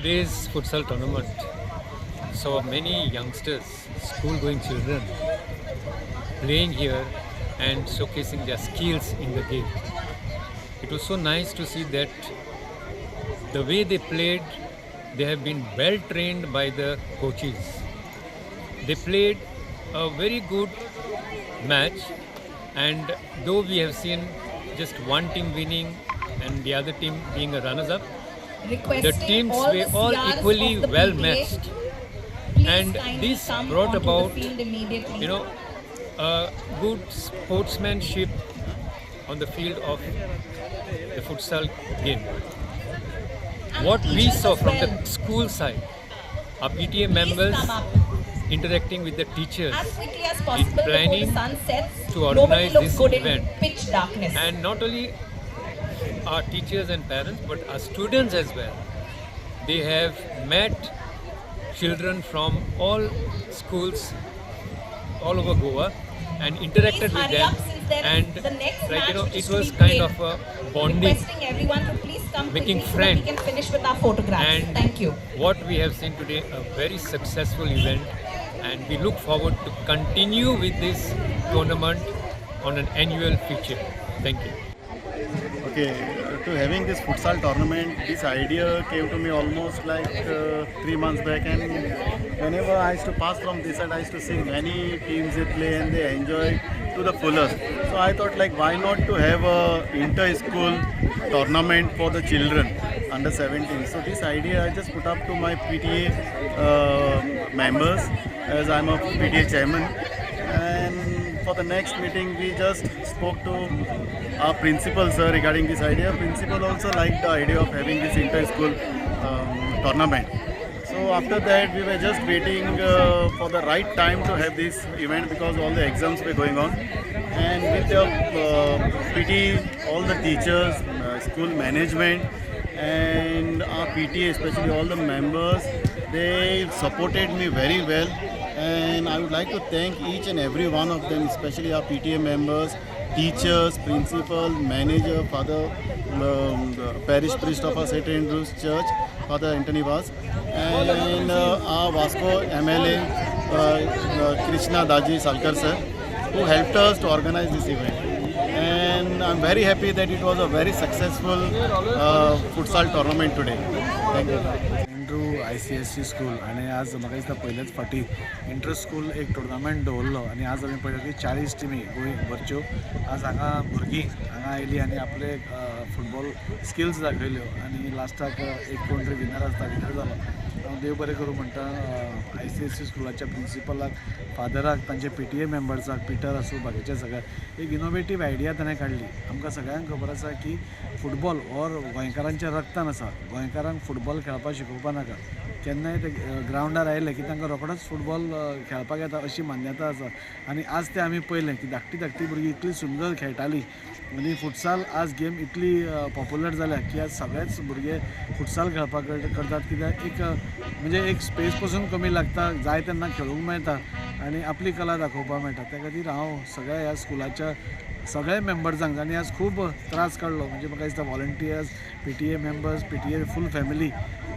Today's futsal tournament saw many youngsters, school-going children, playing here and showcasing their skills in the game. It was so nice to see that the way they played, they have been well trained by the coaches. They played a very good match, and though we have seen just one team winning and the other team being a runners-up, the Requesting teams all were the all CRs equally of the well PTA, matched, please and kindly this come brought onto the about, field immediately. a good sportsmanship on the field of the futsal game. And What the we teachers saw as from well. the school side, our PTA Please members come up interacting with the teachers as quickly as possible before the planning sun sets. to Nobody organize looks this good event. in pitch darkness. And not only our teachers and parents, but our students as well. They have met children from all schools all over Goa and interacted Please with hurry them, up since there is and the next match which it is to was be kind played. of a bonding. Requesting everyone to please come Making quickly so that we friends. can finish with our photographs. And Thank you. what we have seen today, a very successful event, and we look forward to continue with this tournament on an annual feature. Thank you. Okay, to having this futsal tournament, this idea came to me almost like 3 months back, and whenever I used to pass from this side, I used to see many teams they play and they enjoy to the fullest. So I thought, like, why not to have a inter-school tournament for the children under 17. So this idea I just put up to my PTA members, as I'm a PTA chairman, and for the next meeting we just spoke to our principal sir regarding this idea. Principal also liked the idea of having this inter-school tournament. So after that we were just waiting for the right time to have this event, because all the exams were going on, and with the PT, all the teachers, school management and our PTA, especially all the members, they supported me very well, and I would like to thank each and every one of them, especially our PTA members, teachers, principal, manager, Father, the parish priest of our St. Andrew's Church, Father Anthony Vaz, and our Vasco MLA, Krishna Daji Salkar sir, who helped us to organize this event. And I'm very happy that it was a very successful futsal tournament today. Thank you. Andrew ICSC school आणि आज म्हाका दिसता पयलेच फाटी inter school एक tournament दवरलो आणि आज आमी पळयता की 40 टिमी गोंय भरच्यो आज हांगा भुरगीं हांगा आयलीं आनी आपले फुटबॉल स्किल्स दाखयल्यो आनी लास्टाक एक कोण तरी विनर आसता विनर जालो. हांव देव बरें करूं म्हणटा ICSC स्कुलाच्या प्रिंसिपलाक, फादराक, तांचे PTA मेंबर्साक, पिटर आसूं बाकीच्या सगळ्या एक इनोवेटीव आयडिया ताणें काडली. आमकां सगळ्यांक खबर आसा की फुटबॉल ऑर गोंयकारांच्या रक्तान आसा. गोंयकारांक फुटबॉल खेळपाक शिकोवपा नाका. केन्नाय ते ग्रावंडार आयले की तांकां रोखडोच फुटबॉल खेळपाक येता अशी मान्यता आसा. आनी आज ते आमी पळयलें की धाकटी भुरगीं इतली सुंदर खेळटालीं आनी फुटसाल आज गेम इतली पॉप्युलर जाल्या की आज सगळेच भुरगे फुटसाल खेळपाक करतात, कित्याक म्हणजे एक स्पेस पासून कमी लागता, जाय तेन्ना खेळूंक मेळटा आनी आपली कला दाखोवपाक मेळटा. त्या खातीर हांव सगळ्या ह्या स्कुलाच्या सगळ्या मेंबर्सांक, आनी आज खूब त्रास काडलो, म्हणजे म्हाका दिसता volunteers, PTA members, PTA full family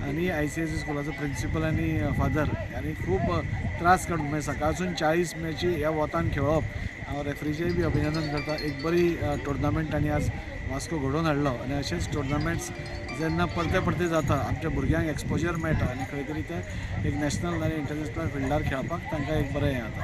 आनी ICSC स्कुलाचो प्रिंसिपल आनी फादर आनी खूब त्रास काडून म्हणजे सकाळसून 40 मॅची ह्या वोतान खेळप. हांव रेफ्रीचेय बी अभिनंदन करता. एक बरी टुर्नामेंट आनी आज वास्को घडोवन हाडलो आनी अशेंच टुर्नामेंट्स जेन्ना परते जाता आमच्या भुरग्यांक एक्सपोजर मेळटा आनी खंय तरी ते एक नॅशनल आनी इंटरनॅशनल फिल्डार खेळपाक तांकां एक बरें हें जाता.